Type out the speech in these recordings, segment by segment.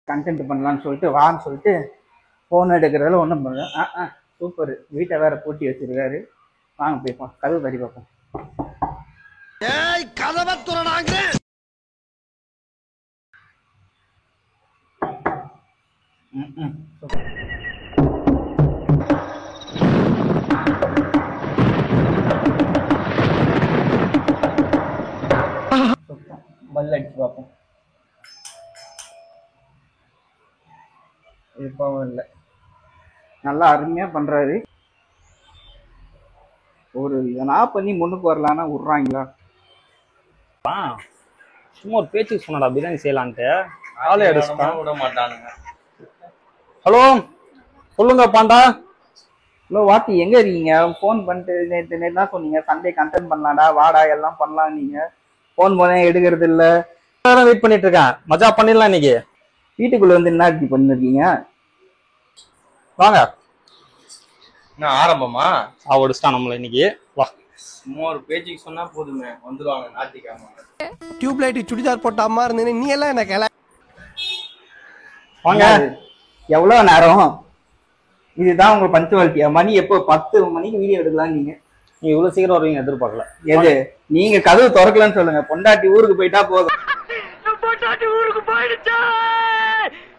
Content பண்ணலான்னு சொல்லிட்டு வான்னு சொல்லிட்டு ஃபோன் எடுக்கிறதுல ஒன்றும் பண்ணல. சூப்பர், வீட்டை வேற பூட்டி வச்சிருக்காரு. வாங்க போய்ப்போம், கதவு தடி பார்ப்போம். கதவை துறனாங்க. பல் அடிச்சு பார்ப்போம். இப்பவும் இல்லை, நல்லா அருமையா பண்றாரு. ஒரு இதனா பண்ணி முன்னுக்கு வரலான்னா விட்றாங்களா? சும்மா ஒரு பேச்சுக்கு சொன்னடா பிரியாணி செய்யலான்ட்டு. ஆளே அடிச்சுட்டான், விட மாட்டானுங்க. ஹலோ சொல்லுங்க பாண்டா. ஹலோ வாத்தி, எங்க இருக்கீங்க? ஃபோன் பண்ணிட்டு நேற்று தான் சொன்னீங்க சண்டே கண்டென்ட் பண்ணலாம்டா, வாடா எல்லாம் பண்ணலாம். நீங்க ஃபோன் போனேன் எடுக்கிறது இல்ல. வெயிட் பண்ணிட்டு இருக்கேன், மஜா பண்ணிடலாம் இன்னைக்கு. வீட்டுக்குள்ள வந்து என்ன இப்படி பண்ணிருக்கீங்க? வாங்க. என்ன ஆரம்பமா? அவடிச்சிட்டான் நம்மள இன்னைக்கு. வா, சும்மா ஒரு பேச்சுக்கு சொன்னா போதுமே, வந்துருவாங்க நாட்டிக்காம. டியூப் லைட் சுடிதார் போட்ட அம்மா இருந்தேன்னு நீ எல்லாம் என்ன கேள. வாங்க. எவ்வளவு நேரம்? இதுதான் உங்க பஞ்சுவாலிட்டியா? மணி எப்போ 10 மணிக்கு வீடியோ எடுக்கலாம். நீங்க இவ்வளவு சீக்கிரம் வருவீங்க எதிர்பார்க்கல. எது, நீங்க கதவு திறக்கலன்னு சொல்லுங்க. பொண்டாட்டி ஊருக்கு போயிட்டா போதும்.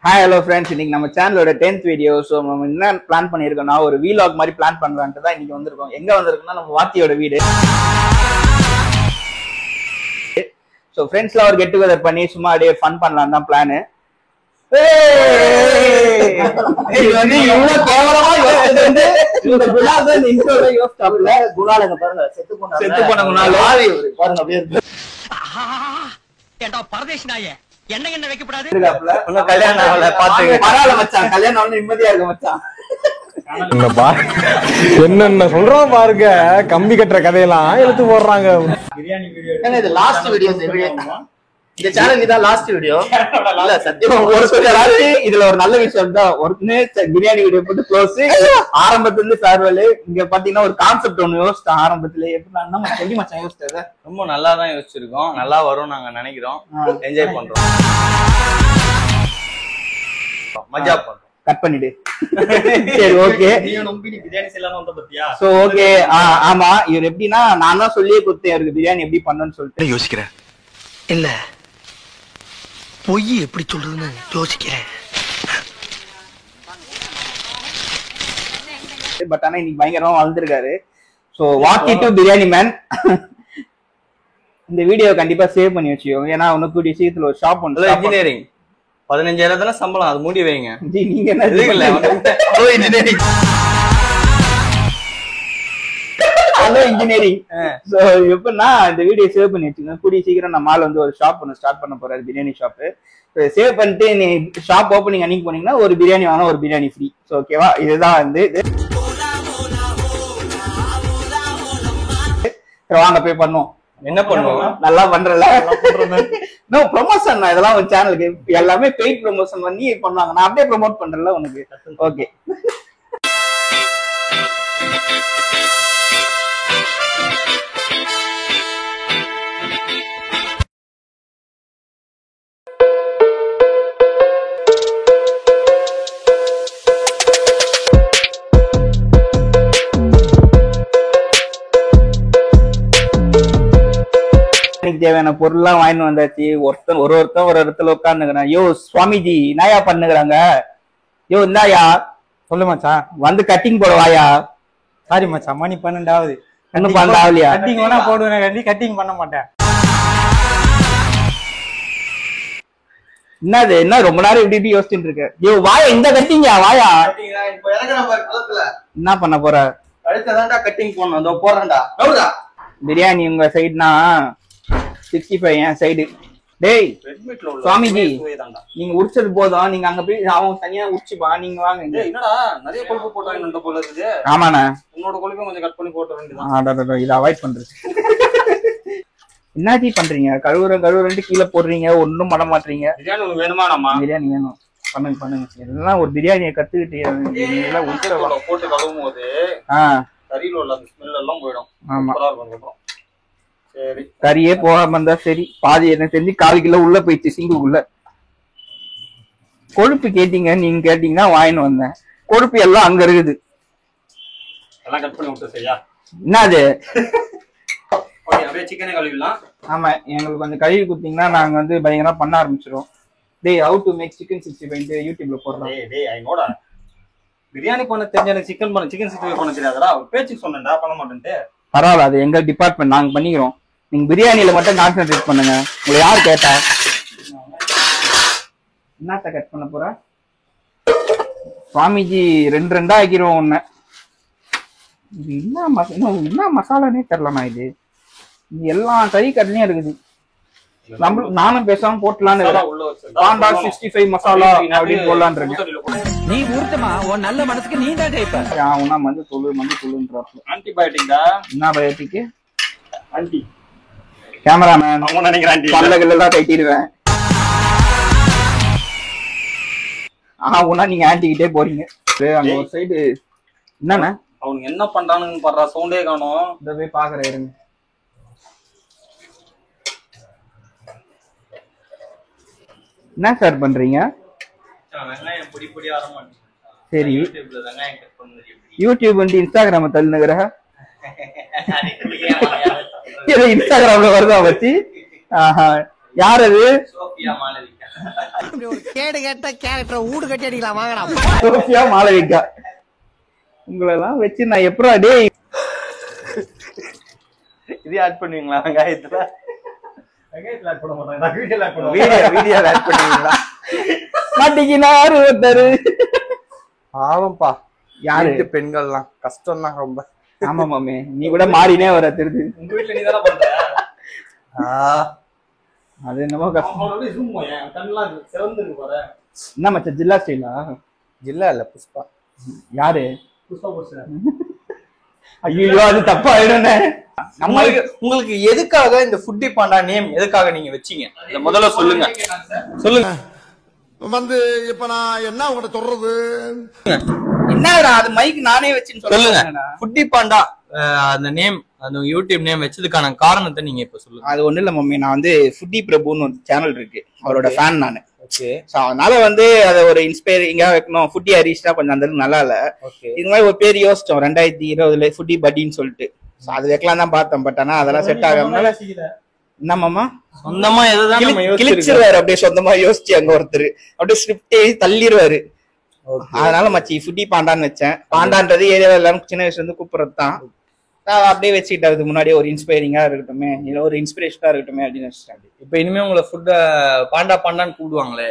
ஹாய் ஹலோ ஃப்ரெண்ட்ஸ், இன்னைக்கு நம்ம சேனலோட 10th வீடியோ. ஸோ நம்ம என்ன பிளான் பண்ணியிருக்கோம்னா, ஒரு வீலாக் மாதிரி பிளான் பண்ணலான்ட்டு தான் இன்னைக்கு வந்திருக்கோம். எங்க வந்திருக்கோம்னா நம்ம வாத்தியோட வீடு. ஸோ ஃப்ரெண்ட்ஸ்லாம் ஒரு கெட் டுகெதர் பண்ணி சும்மா அப்படியே ஃபன் பண்ணலாம் தான் பிளானு. என்னென்ன சொல்றோம் பாருங்க, கம்பி கட்டுற கதையெல்லாம் எடுத்து போடுறாங்க. இது லாஸ்ட் வீடியோ. இந்த சேனல் இதான் லாஸ்ட் வீடியோ. இல்ல சத்தியமா ஒரு இதுல ஒரு நல்ல விஷயம் தான். ஒருத்தனே பிரியாணி வீடியோ போட்டு க்ளோஸ். ஆரம்பத்துல இருந்து ஃபேர்வெல். இங்க பாத்தீங்கன்னா ஒரு கான்செப்ட் ஒண்ணு யோசிச்சோம் ஆரம்பத்துல. எப்படி சொல்லி மச்சான் யோசிச்சத ரொம்ப நல்லா தான் யோசிச்சிருக்கோம். நல்லா வரும் நாங்க நினைக்கிறோம். என்ஜாய் பண்றோம், மஜா பண்றோம். கட் பண்ணிடு. சரி ஓகே. நீங்க நம்பி பிரியாணி செய்யலாம் வந்து பத்தியா? So okay. ஆமா, இவர் எப்படின்னா நான் தான் சொல்லியே கொடுத்தேன் இவருக்கு பிரியாணி எப்படி பண்ணணும்னு சொல்லிட்டு. யோசிக்கிறேன் இல்ல, பொய் எப்படி சொல்றதுன்னு யோசிக்கிறேன். பட் ஆனா இன்னைக்கு பயங்கரமா வளர்ந்துருக்காரு. சோ வாக்கி டு பிரியாணி மேன். இந்த வீடியோ கண்டிப்பா சேவ் பண்ணி வச்சுக்கோங்க. ஏன்னா உனக்கு கூடிய சீக்கிரத்துல ஒரு ஷாப் ஒன்று. இன்ஜினியரிங் 15,000 சம்பளம், அது மூடி வைங்க. நீங்க என்ன இன்ஜினியரிங்? Hello engineering. சோ எப்படின்னா இந்த வீடியோ சேவ் பண்ணி வச்சுக்கோங்க. கூடிய சீக்கிரம் நம்ம ஆள் வந்து ஒரு ஷாப் ஒன்று ஸ்டார்ட் பண்ண போறாரு, பிரியாணி ஷாப்பு. சேவ் பண்ணிட்டு நீ ஷாப் ஓப்பனிங் அன்னைக்கு போனீங்கன்னா ஒரு பிரியாணி வாங்க, ஒரு பிரியாணி ஃப்ரீ. ஸோ ஓகேவா? இதுதான் வந்து வாங்க போய் பண்ணுவோம். என்ன பண்ணுவோம்? நல்லா பண்றல ப்ரொமோஷன். இதெல்லாம் ஒரு சேனலுக்கு எல்லாமே பெய்ட் ப்ரொமோஷன் பண்ணி பண்ணுவாங்க. நான் அப்படியே ப்ரொமோட் பண்றேன்ல உனக்கு. ஓகே. தேவையான பொருள்லாம் வாங்கிட்டு வந்தாச்சு. ஒருத்தன் ஒரு இடத்துல உட்காந்துக்கிறான். யோ சுவாமிஜி நாயா பண்ணுகிறாங்க. யோ இந்தாயா சொல்லு மச்சான். வந்து கட்டிங் போட வாயா. சாரி மச்சான், மணி 12 இன்னும் 12 ஆகலையா? கட்டிங் வேணா போடுவேன், கண்டி கட்டிங் பண்ண மாட்டேன். என்னது என்ன ரொம்ப நேரம் இப்படி யோசிச்சுட்டு இருக்க? யோ வாயா, இந்த கட்டிங்கா வாயா. என்ன பண்ண போற? அடுத்ததான்டா கட்டிங் போடணும். அதோ போடுறேன்டா. பிரியாணி உங்க சைடுனா 65 என் சைடு. டேய் சுவாமிஜி, நீங்க உரிச்சது போதும். நீங்க அங்க போய் அவங்க தனியா உரிச்சுப்பா. நீங்க வாங்க. என்னடா நிறைய கொழுப்பு போட்டாங்க இந்த போல இருக்குது. ஆமாண்ணா, உன்னோட கொழுப்பை கொஞ்சம் கட் பண்ணி போட்ட வேண்டியதான். இதை அவாய்ட் பண்றது. என்னாச்சி பண்றீங்க? கழுவுறன்ட்டு கீழே போடுறீங்க, ஒன்னும் பண்ண மாட்டீங்க. பிரியாணி உங்களுக்கு வேணுமா? நம்ம பிரியாணி வேணும். பண்ணுங்க. இதெல்லாம் ஒரு பிரியாணியை கத்துக்கிட்டு போட்டு கழுவும் போது கறியில உள்ள அந்த ஸ்மெல் எல்லாம் போயிடும். ஆமா, சரி. கறியே போகாம இருந்தா சரி. பாதி என்ன தெரிஞ்சு 1/4 கிலோ உள்ள போயிடுச்சு சிங்குக்குள்ள. கொழுப்பு கேட்டீங்க, நீங்க கேட்டீங்கன்னா வாங்கின்னு வந்தேன். கொழுப்பு எல்லாம் அங்க இருக்குது. எல்லாம் கட் பண்ணி விட்டு சரியா? என்னது? ஓகே, அப்படியே சிக்கனை கழுவிடலாம். ஆமா, எங்களுக்கு கொஞ்சம் கழுவி கொடுத்தீங்கன்னா நாங்க வந்து பயங்கரமா பண்ண ஆரம்பிச்சிடும். டேய், ஹவ் டு மேக் சிக்கன் 65 யூடியூப்ல போடுறோம். டேய் ஐ நோடா. பிரியாணி பண்ண தெரிஞ்ச எனக்கு சிக்கன் 65 பண்ண தெரியாதடா. பேச்சுக்கு சொன்னேன்டா பண்ண மாட்டேன்ட்டு. பரவாயில்ல, அது எங்க டிபார்ட்மெண்ட், நாங்க பண்ணிக்கிறோம். நீங்க பிரியாணியில மட்டும் கான்சென்ட்ரேட் பண்ணுங்க. உங்களை யார் கேட்டா? என்னத்த கட் பண்ண போற? சுவாமிஜி 2 ஆக்கிடுவோம் உன்ன. இது என்ன மசாலானே தெரியலண்ணா. இது எல்லா கறி கடலையும் இருக்குது. நானும் பேசாம போட்டலான்னு பாண்டா 65 மசாலா அப்படின்னு போடலான்னு இருக்கேன். நீ ஊர்த்தமா உன் நல்ல மனசுக்கு நீ தான் டைப்ப. அவனா மஞ்சள் தூள்ன்றாப்ல. ஆன்டிபயோட்டிக்டா? என்ன பயோட்டிக்? ஆன்டி கேமராமேன் அவங்க நினைக்கிறேன் பல்லகெல்லாம் கைட்டிடுவேன். உன்னா நீங்க ஆன்டிக்கிட்டே போறீங்க. அங்க ஒரு சைடு என்னண்ணா அவனுக்கு என்ன பண்றானுன்னு பாடுறா, சவுண்டே காணும். இந்த போய் பாக்குறேன் இருங்க. என்ன சார் பண்றீங்க? வெங்காயம் பொடி பொடி ஆரம்பிச்சு. சரி, வெங்காயம் கட் பண்ணுறது யூடியூப் வந்து இன்ஸ்டாகிராம தள்ளுனுகிற இன்ஸ்டாகிராம்ல வருதா பத்தி? யார் அது? சோஃபியா மாலவிகா. ஒரு கேடு கேட்ட கேரக்டர் ஊடு கட்டி அடிக்கலாம் வாங்கடா. சோஃபியா மாலவிகா. உங்களெல்லாம் வச்சு நான் எப்படா டேய் இது ஆட் பண்ணுவீங்களா வெங்காயத்துல? வெங்காயத்துல ஆட் பண்ண மாட்டாங்க, நான் வீடியோல ஆட் பண்ணுவேன். வீடியோல ஆட் பண்ணுவீங்களா? மாட்டிக்கினாரு ஒருத்தரு. ஆமாப்பா, யாரு? பெண்கள்லாம் கஷ்டம் தான் ரொம்ப. ஆமா மாமே, நீ கூட மாறினே வர தெரியுது. உங்க வீட்டுல நீ தானே பண்ற? அது என்னமோ கஷ்டம். அவனோட ஜூம் போயேன், கண்ணெல்லாம் சிவந்து இருக்கு பாரு. என்ன மச்ச, ஜில்லா ஸ்டைலா? ஜில்லா இல்ல, புஷ்பா. யாரு? புஷ்பா போச்சு. ஐயோ, அது தப்பா ஆயிடுனே. உங்களுக்கு எதுக்காக இந்த ஃபுட்டி பாண்டா நேம் எதுக்காக நீங்க வச்சீங்க? இத முதல்ல சொல்லுங்க. சொல்லுங்க. வந்து இப்ப நான் என்ன உங்கள்ட்ட சொல்றது? என்னடா அது மைக் நானே வச்சுன்னு சொல்லுங்க. சொல்லுங்க. ஃபுட்டி பாண்டா அந்த நேம், அந்த யூடியூப் நேம் வச்சதுக்கான காரணத்தை நீங்க இப்ப சொல்லுங்க. அது ஒண்ணு இல்ல மம்மி, நான் வந்து ஃபுட்டி பிரபுன்னு ஒரு சேனல் இருக்கு, அவரோட ஃபேன் நானு. ஓகே. சோ அதனால வந்து அதை ஒரு இன்ஸ்பைரிங்கா வைக்கணும். ஃபுட்டி ஹரிஷ்னா கொஞ்சம் அந்த அளவுக்கு நல்லா இல்ல. ஓகே. இது மாதிரி ஒரு பேர் யோசிச்சோம் 2020 ஃபுட்டி பட்டின்னு சொல்லிட்டு. அது வைக்கலாம் தான் பார்த்தோம். பட் ஆனா அதெல்லாம் செட் ஆகாம என்ன மாமா சொந்தமா எதுதான் நம்ம யோசிச்சிருக்கோம். கிழிச்சிருவாரு அப்படியே, சொந்தமா யோசிச்சு அங்க ஒருத்தர் அப்படியே ஸ்கிரிப்டே தள்ளிடுவாரு. அதனால மச்சி ஃபுட்டி பாண்டான்னு வச்சேன். பாண்டான்றது ஏரியாவில் எல்லாரும் சின்ன வயசுல இருந்து கூப்பிடுறது தான். அப்படியே வச்சுக்கிட்டேன். அதுக்கு முன்னாடியே ஒரு இன்ஸ்பைரிங்கா இருக்கட்டுமே, இல்ல ஒரு இன்ஸ்பிரேஷனா இருக்கட்டுமே அப்படின்னு வச்சுட்டேன். இப்ப இனிமே உங்களை ஃபுட்ட பாண்டா பாண்டான்னு கூப்பிடுவாங்களே?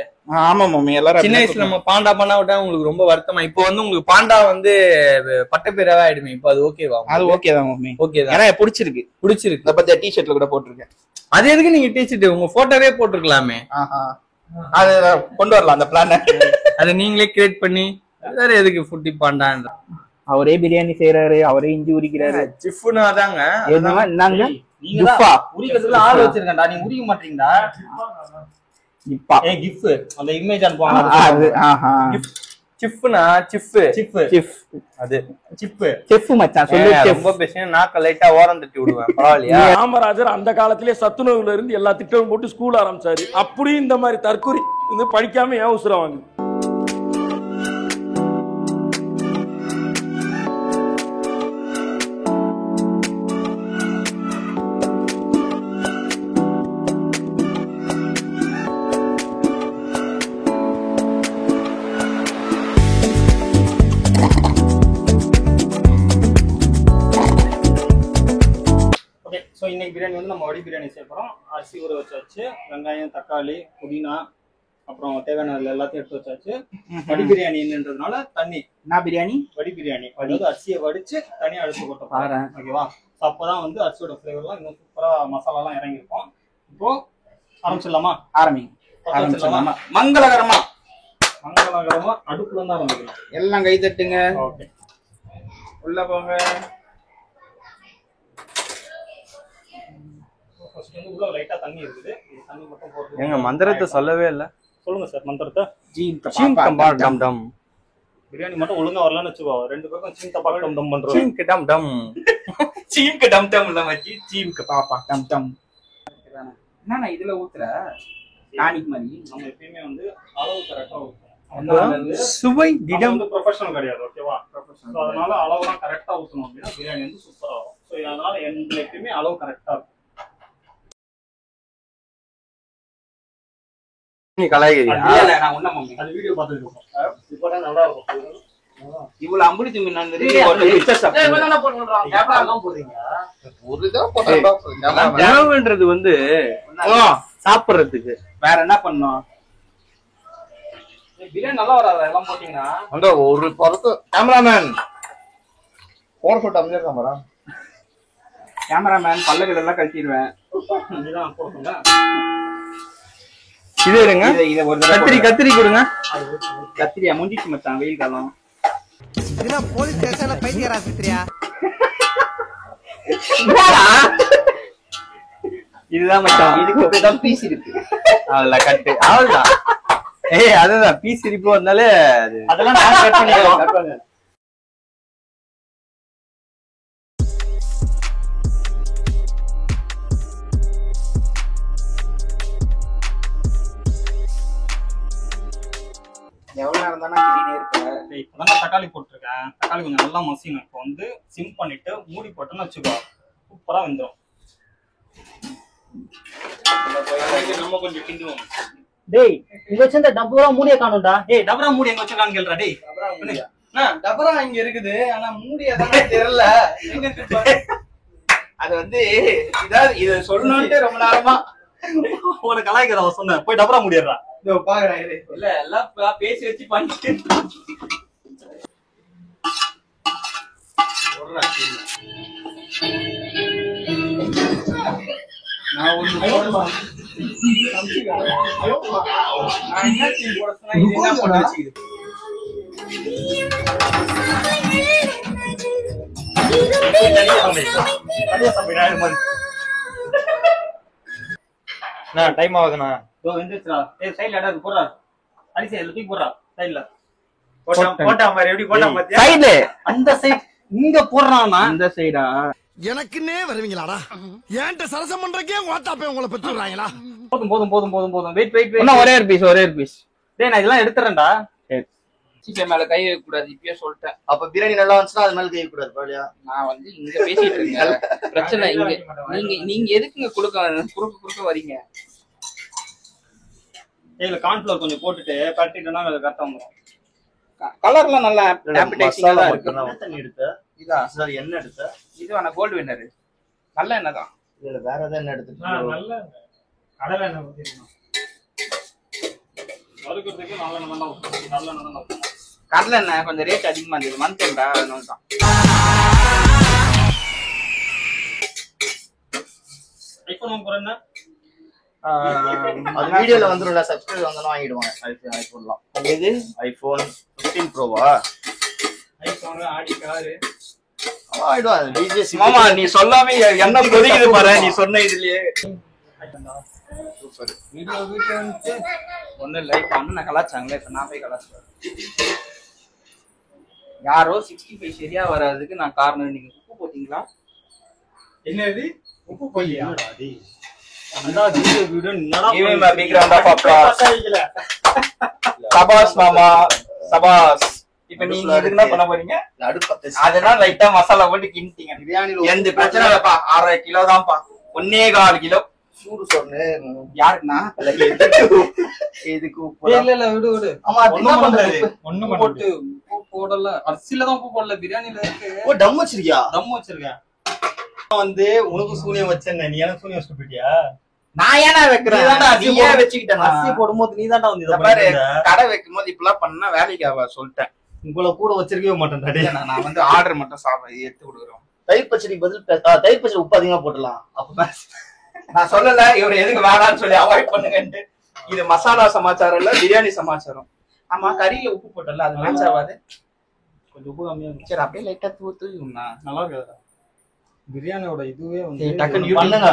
ஆமா மம்மி, எல்லாரும் சின்ன வயசுல நம்ம பாண்டா பாண்டா விட்டா உங்களுக்கு ரொம்ப வருத்தமா? இப்போ வந்து உங்களுக்கு பாண்டா வந்து பட்டப்பேராவே ஆயிடுமே. இப்போ அது ஓகேவா? அது ஓகே தான் மம்மி, ஓகே தான். ஏன்னா பிடிச்சிருக்கு. பிடிச்சிருக்கு. இதை பத்தி டிஷர்ட்ல கூட போட்டிருக்கேன். அது எதுக்கு நீங்க டீச்சர் உங்க போட்டோவே போட்டிருக்கலாமே? அது கொண்டு வரலாம் அந்த பிளான. அதை நீங்களே கிரியேட் பண்ணி வேற எதுக்கு ஃபுட்டி பாண்டான்ற? அவரே பிரியாணி செய்யறாரு, அவரே இஞ்சி உரிக்கிறாரு. சிஃப்னு அதாங்க. என்னங்க நீங்க உரிக்கிறதுல ஆள் வச்சிருக்கேன்டா, நீங்க உரிக்க மாட்டீங்கடா. இப்பா கிஃப் அந்த இமேஜ் அனுப்புவாங்க. சிஃப்னா சிஃப் சிப் செஃப், அது சிப் செஃப் மச்சான் சொல்லு. ரொம்ப பேசினா நாக்க லைட்டா ஓரம் தட்டி விடுவேன். பரவாயில்லையா? காமராஜர் அந்த காலத்திலே சத்துணவுல இருந்து எல்லா திட்டமும் போட்டு ஸ்கூல் ஆரம்பிச்சாரு. அப்படியும் இந்த மாதிரி தற்கொலை வந்து படிக்காம ஏன் உசுரம் வாங்குது? இன்னைக்கு பிரியாணி வந்து நம்ம வடி பிரியாணி செய்யறோம். அரிசி ஊற வச்சாச்சு, வெங்காயம், தக்காளி, புதினா, அப்புறம் தேவையான எல்லாத்தையும் எடுத்து வச்சாச்சு. வடி பிரியாணின்றதுனால தண்ணி. என்ன பிரியாணி? வடி பிரியாணி, அதாவது அரிசியை வடிச்சு தனியா எடுத்து போட்டோம். ஓகேவா? அப்பதான் வந்து அரிசியோட ஃபிளேவர்லாம் இன்னும் சூப்பரா மசாலா எல்லாம் இறங்கி இருக்கும். இப்போ ஆரம்பிச்சிடலாமா? ஆரம்பிச்சிடலாமா? மங்களகரமா மங்களகரமா அடுப்புல இருந்து ஆரம்பிக்கலாம். எல்லாம் கை தட்டுங்க. ஓகே, உள்ள போங்க. உள்ள லைட்டா தண்ணி இருக்குது, தண்ணி மட்டும் போட்டு. எங்க மந்திரத்தை சொல்லவே இல்ல. சொல்லுங்க சார் மந்திரத்தை. சீம் கம்பா டம் டம். பிரியாணி மட்டும் ஒழுங்கா வரலன்னு வச்சுக்கோ, ரெண்டு பேருக்கும் சீம் தப்பா டம் டம் பண்றோம். சீம் டம் டம். சீம் டம் டம் இல்ல மச்சி, சீம் பாப்பா டம் டம். என்னண்ணா இதுல ஊத்துற டானிக் மாதிரி? நம்ம எப்பயுமே வந்து அளவு கரெக்டா ஊத்துறோம். சுவை திடம் ப்ரொஃபஷனல் கிடையாது, ஓகேவா? ப்ரொஃபஷனல். அதனால அளவுலாம் கரெக்டா ஊத்தணும் அப்படின்னா பிரியாணி வந்து சூப்பரா ஆகும். ஸோ அதனால எப்பயுமே அளவு கரெக்டா இருக்கும். நான் உன்ன மம்மி அது வீடியோ பார்த்துட்டு இருக்கோம். இப்போ நல்லா இருக்கும். இவ்வளவு அம்புடி தும்பி நான் உணவுன்றது வந்து சாப்பிடுறதுக்கு வேற என்ன பண்ணோம்? பிரியாணி நல்லா வராது எல்லாம் போட்டீங்கன்னா. அந்த ஒரு படத்து கேமராமேன் போன் போட்டு அமைஞ்சிருக்கான். கேமராமேன் பல்லகள் எல்லாம் கட்டிடுவேன். இதுதான் போடுங்க. இது இருங்க, கத்திரி கொடுங்க. கத்திரியா முடிஞ்சிச்சு மச்சான், வெயில் காலம். இதுனா போலீஸ் ஸ்டேஷன்ல பைத்தியர் ஆஸ்பத்திரியா? இதுதான் மச்சான், இதுக்கு தான் பீஸ் இருக்கு. அவ்வளவுதான் கட்டு, அவ்வளவுதான். அதுதான் பீஸ் இருக்கு வந்தாலே அதெல்லாம் நான் கட் பண்ணிடுறோம். எவ்வளவு நேரம் தானே கிண்டினே இருப்பேன். இப்பதான் தக்காளி போட்டிருக்கேன். தக்காளி கொஞ்சம் நல்லா மசியணும். இப்போ வந்து சிம் பண்ணிட்டு மூடி போட்டோன்னு வச்சுக்கோ, சூப்பரா வெந்துடும். நம்ம கொஞ்சம் கிண்டுவோம். டேய் இங்க வச்சிருந்த டபரா மூடிய காணும்டா. டேய் டபரா மூடி எங்க வச்சிருக்கான்னு கேளுடா. டேய் டபரா இங்க இருக்குது, ஆனா மூடியா தானே தெரியல. எங்க இருக்கு அது வந்து இத சொல்லணும்னு ரொம்ப நேரமா ஒரு கலாய்க்கிறத சொன்னேன். போய் டபரா மூடிடுறா. பாக்குறேன். இல்ல எல்லாம் பேசி வச்சு பண்ணிட்டு நான் டைம் ஆகுதுண்ணா. சைட்ல இடம் போடுறா. அரிசி அதுல தூக்கி போடுறா. சைட்ல போட்டா மாதிரி எப்படி போட்டா பாத்தியா? சைடு அந்த சைட் இங்க போடுறானா? அந்த சைடா? எனக்குன்னே வருவீங்களாடா? ஏன்ட்ட சரசம் பண்றக்கே வாட்டாப்பே உங்களை பெற்றுறாங்களா? போதும் போதும் போதும் போதும் போதும். Wait wait wait. ஒரே ஒரு பீஸ். டேய் நான் இதெல்லாம் எடுத்துறேன்டா. சிக்கன் மேல கை வைக்க கூடாது, இப்பயே சொல்லிட்டேன். அப்ப பிரியாணி நல்லா வந்துச்சுன்னா அது மேல கை வைக்க கூடாது பாலியா? நான் வந்து இங்க பேசிட்டு இருக்கேன். பிரச்சனை இங்க. நீங்க எதுக்குங்க குறுக்க வரீங்க? இதுல கார்ன்ஃப்ளவர் கொஞ்சம் போட்டுட்டு பரட்டிட்டோம்னா அது கரெக்டா வந்துரும். கலர்லாம் நல்லா ஆப்பிடைசிங்கா தான் இருக்கு. என்ன தண்ணி எடுத்த? இதா சார் என்ன எடுத்த? இது வேணா கோல்டு வின்னர். நல்ல எண்ணெய் தான். இதுல வேற ஏதாவது என்ன எடுத்துட்டு? நல்ல கடலை எண்ணெய் ஊத்திடணும். வறுக்கிறதுக்கு நல்ல எண்ணெய் தான் ஊத்தணும். நல்ல எண்ணெய் தான் ஊத்தணும். கடலை எண்ணெய் கொஞ்சம் ரேட் அதிகமா இருந்தது. மந்த்ண்டா அதனால தான். ஐபோன் வாங்க போறேன்னா அது வீடியோல வந்துரும்ல, சப்ஸ்கிரைப் வந்தாலும் வாங்கிடுவாங்க. ஐபோன்லாம். இது ஐபோன் 15 ப்ரோவா? ஐபோன் ஆடி கார் வாங்கிடுவாங்க. டிஜே மாமா நீ சொல்லாம என்ன கொதிக்குது பாரு நீ சொன்ன இதுலயே. சூப்பர். வீடியோ வந்து ஒண்ணு லைக் பண்ணு. நான் கலாச்சாங்களே, இப்ப நான் போய் கலாச்சாங்க. யாரோ 65 சரியா வராதுக்கு நான் காரணம். நீங்க உப்பு போட்டீங்களா? என்னது உப்பு போலியா? அந்த வீடியோ வீடியோ என்னடா Give him a big round of applause. சபாஸ் மாமா சபாஸ். இப்ப நீங்க இதுக்கு என்ன பண்ண போறீங்க? அடுப்பு அதெல்லாம் லைட்டா மசாலா போட்டு கிண்டிட்டீங்க. பிரியாணில எந்த பிரச்சனை இல்லப்பா. 1.5 கிலோ தான்ப்பா. 1.25 கிலோ சூடு சொன்னு யாருக்குண்ணா? இதுக்கு உப்பு இல்ல விடு. ஆமா அது என்ன பண்றது? ஒண்ணும் போட்டு உப்பு போடல. அரிசில தான் உப்பு போடல, பிரியாணில இருக்கு. ஓ டம் வச்சிருக்கியா? தம் வச்சிருக்கேன். வந்து உனக்கு சூனியம் வச்சேன். நீ எனக்கு சூனியம் வச்சுட்டு போயிட்டியா? நான் ஏன்னா வைக்கிறேன்? நீ ஏன் வச்சுக்கிட்டேன்? அரிசி போடும்போது நீ தான்டா வந்து இதை பாரு, பண்ணிருந்த. கடை வைக்கும் போது இப்பெல்லாம் பண்ணா வேலைக்கு ஆவா சொல்லிட்டேன். உங்களை கூட வச்சிருக்கவே மாட்டேன். நான் வந்து ஆர்டர் மட்டும் எடுத்து கொடுக்குறோம். தயிர் பச்சடிக்கு பதில் தயிர் பச்சடி உப்பு அதிகமா போடலாம். அப்ப நான் சொல்லல இவரு எதுக்கு வேணாம்னு சொல்லி அவாய்ட் பண்ணுங்கன்ட்டு. இது மசாலா சமாச்சாரம் இல்ல, பிரியாணி சமாச்சாரம். ஆமா, கறியில உப்பு போட்டல, அது மேட்ச் ஆகாது. கொஞ்சம் உப்பு கம்மியா இருக்கு. சரி அப்படியே லைட்டா தூத்துனா நல்லா இருக்காது. பிரியாணியோட இதுவே வந்து டக்குன்னு பண்ணுங்க.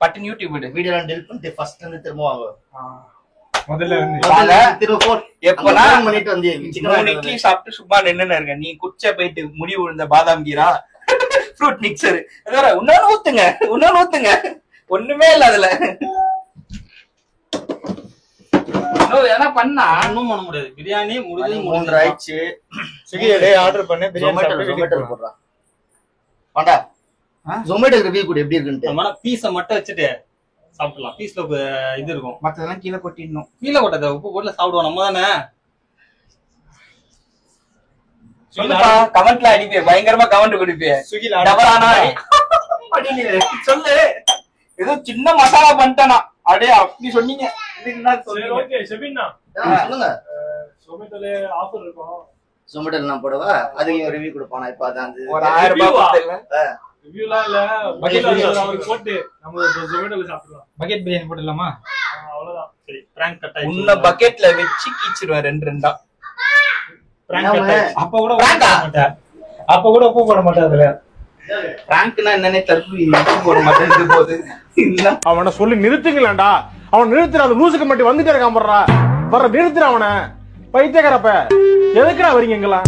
பட்டன் யூடியூப் விடு. வீடியோ டெலிட் பண்ணிட்டு ஃபர்ஸ்ட் இருந்து திரும்ப வாங்க. முதல்ல இருந்து முதல்ல திரும்ப போன் எப்பனா பண்ணிட்டு வந்து 3 இட்லி சாப்பிட்டு சும்மா நின்னு இருங்க. நீ குச்ச போயிட்டு முடி விழுந்த பாதாம் கீரா ஃப்ரூட் மிக்சர் இன்னொன்னு ஊத்துங்க. ஒண்ணுமே இல்ல அதுல. எதனா பண்ணா ஒன்றும் பண்ண முடியாது. பிரியாணி மணி முடிஞ்சு 3 ஆயிடுச்சு. ஸ்விக்கியிலே ஆர்டர் பண்ணி பிரியாணி ஜொமேட்டோ போடுறா பாண்டா. ஜொமேட்டோ ரிவ்யூ கூட எப்படி இருக்குன்னு நம்ம பீஸை மட்டும் வச்சுட்டு சாப்பிடலாம். பீஸ்ல இது இருக்கும், மத்ததெல்லாம் கீழே கொட்டிடணும். கீழே கொட்டத உப்பு போட்டு சாப்பிடுவோம் நம்ம தானே. சொல்லுப்பா, கமெண்ட்ல அடிப்பே, பயங்கரமா கமெண்ட் கொடுப்பே. ஸ்விக்கில டபரானா சொல்லு. ஏதோ சின்ன மசாலா பண்ணிட்டேனா அடே அப்படி சொன்னீங்க. சொல்லுங்க. ஜொமேட்டோல நான் போடுவா, அதுக்கு ரிவ்யூ கொடுப்பானா? இப்ப அதான் ஒரு 1000 ரூபாய் கொடுத்தல ரிவ்யூலாம் இல்ல, பக்கெட் அவருக்கு போட்டு நம்ம ஜொமேட்டோல சாப்பிடலாம். பக்கெட் பிரியாணி போட்டுடலாமா? அவ்வளவுதான். சரி, பிராங்க் கட் ஆயிடுச்சு. உன்ன பக்கெட்ல வச்சு கீச்சிடுவேன் 2 பிராங்க் கட் ஆயிடுச்சு. அப்ப கூட உப்பு போட மாட்டேன் அதுல. பிராங்க்னா என்னன்னே தற்பி போட மாட்டேன் போது இல்ல. அவனை சொல்லி நிறுத்துங்களேன்டா. அவன் நிறுத்துற அந்த லூசுக்கு மட்டும் வந்துட்டே இருக்கான் போடுறா. வர்ற நிறுத்துற அவனை. பைத்தியக்காரப்ப எதுக்குடா வரீங்க எங்களா?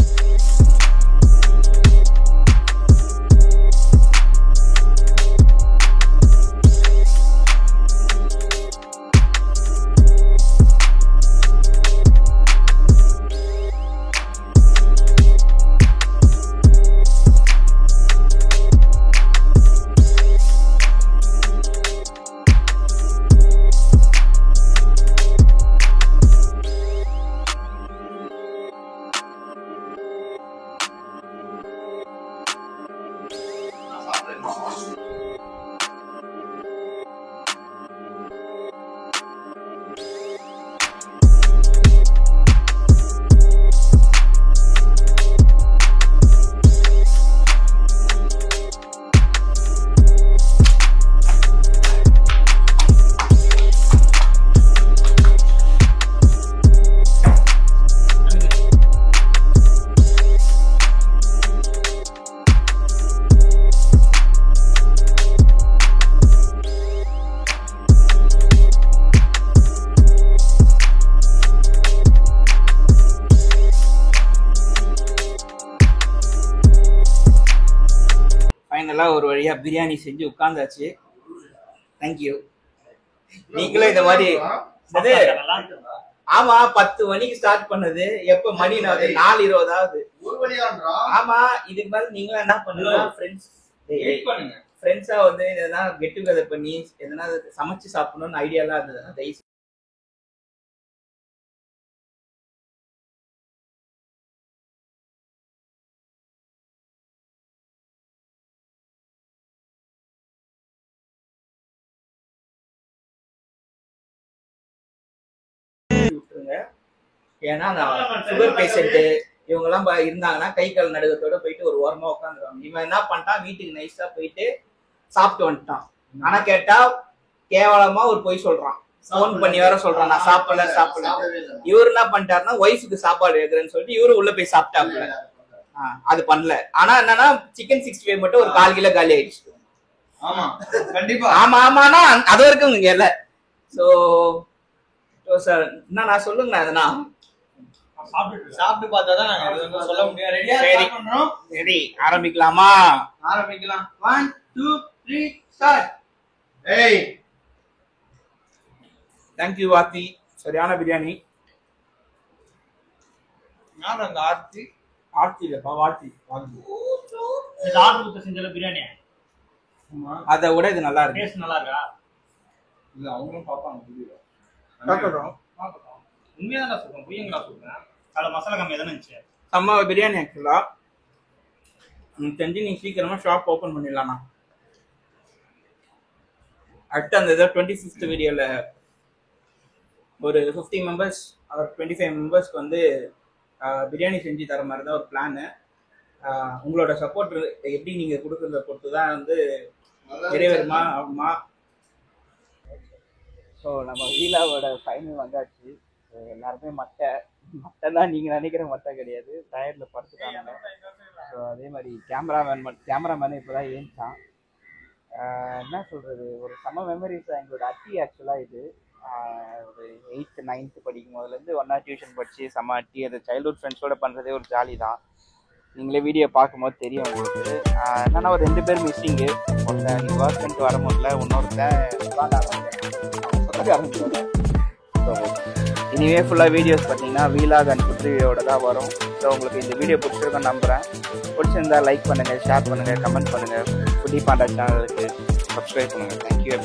ஒரு வழியா பிரியாணி செஞ்சு உட்கார்ந்தாச்சு. தேங்க்யூ. நீங்களும் இந்த மாதிரி ஆமா 10 மணிக்கு ஸ்டார்ட் பண்ணது, எப்ப மணி 4:20 ஆகுது. ஆமா, இதுக்கு மேல நீங்களும் என்ன பண்ணுங்க, ஃப்ரெண்ட்ஸா வந்து எதனா கெட் டுகெதர் பண்ணி எதனா சமைச்சு சாப்பிடணும்னு ஐடியாலாம் இருந்ததுன்னா தயவு விட்டுருங்க. ஏன்னா நான் சுகர் பேஷண்ட் இவங்க எல்லாம் இருந்தாங்கன்னா கை கால் நடுக்கத்தோட போயிட்டு ஒரு ஓரமா உட்காந்துருவாங்க. இவன் என்ன பண்ணிட்டான், வீட்டுக்கு நைஸா போயிட்டு சாப்பிட்டு வந்துட்டான். ஆனா கேட்டா கேவலமா ஒரு பொய் சொல்றான், போன் பண்ணி வேற சொல்றான் நான் சாப்பிடல. இவரு என்ன பண்ணிட்டாருன்னா ஒய்ஃபுக்கு சாப்பாடு வைக்கிறேன்னு சொல்லிட்டு இவரு உள்ள போய் சாப்பிட்டாப்புல. அது பண்ணல. ஆனா என்னன்னா சிக்கன் 65 மட்டும் ஒரு 1/4 கிலோ காலி ஆயிடுச்சு. ஆமா கண்டிப்பா. ஆமானா அது வரைக்கும் இங்க இல்ல. சோ சார் என்ன நான் சொல்லுங்க, அதனா சாப்பிட்டு பார்த்தாதான் நாங்க சொல்ல முடியும். ரெடியா பண்றோம். ரெடி, ஆரம்பிக்கலாமா? ஆரம்பிக்கலாம். 1 2 3 ஸ்டார்ட். ஏய் தேங்க்யூ வாத்தி, சரியான பிரியாணி. நான் அந்த ஆர்த்தி இல்லப்பா, வாத்தி. இது ஆர்டர் கொடுத்து செஞ்சல பிரியாணி. அதை விட இது நல்லா இருக்கு. டேஸ்ட் நல்லா இருக்கா? இல்ல அவங்களும் பாப்பாங்க வீடியோ. உண்மையா தான் சொல்றேன், புரியுங்களா சொல்றேன். அதுல மசாலா கம்மியா தானே இருந்துச்சு. செம்ம பிரியாணி. ஆக்சுவலா தெரிஞ்சு நீ சீக்கிரமா ஷாப் ஓபன் பண்ணிடலாம்ண்ணா. அடுத்து அந்த 25th வீடியோல ஒரு 50 மெம்பர்ஸ் ஒரு 25 மெம்பர்ஸ்க்கு வந்து பிரியாணி செஞ்சு தர மாதிரி தான் ஒரு பிளானு. உங்களோட சப்போர்ட் எப்படி நீங்க கொடுக்கறத பொறுத்து தான் வந்து நிறைவேறுமா ஆகுமா. ஸோ நம்ம வீலாவோட ஃபைனல் வந்தாச்சு. எல்லாருமே மட்டை தான், நீங்கள் நினைக்கிற மட்டை கிடையாது. டயர்டில் படுத்துட்டாங்க. ஸோ அதே மாதிரி கேமராமேனு இப்போ தான் ஏஞ்சான். என்ன சொல்கிறது, ஒரு செம்ம மெமரிஸ் தான். எங்களோட அட்டி ஆக்சுவலாக இது ஒரு 8th 9th படிக்கும் போதுலேருந்து ஒன்றா டியூஷன் படித்து செம்ம அட்டி. அது சைல்ட்ஹுட் ஃப்ரெண்ட்ஸோடு பண்ணுறதே ஒரு ஜாலி தான். நீங்களே வீடியோ பார்க்கும்போது தெரியும் உங்களுக்கு. என்னன்னா ஒரு 2 பேர் மிஸ்ஸிங்கு. ஒருத்தன் ஒர்க் பண்ணிட்டு வர முடியல, இன்னொருத்தன் சொந்தக்காரங்க. ஸோ இனிமே ஃபுல்லாக வீடியோஸ் பார்த்தீங்கன்னா வீலாக் அண்ட் ஃபுட் ரிவ்யூவோட தான் வரும். ஸோ உங்களுக்கு இந்த வீடியோ பிடிச்சிருக்கோன்னு நம்புகிறேன். பிடிச்சிருந்தா லைக் பண்ணுங்கள், ஷேர் பண்ணுங்கள், கமெண்ட் பண்ணுங்கள். ஃபுட்டி பாண்டா சேனலுக்கு சப்ஸ்கிரைப் பண்ணுங்கள். தேங்க்யூ.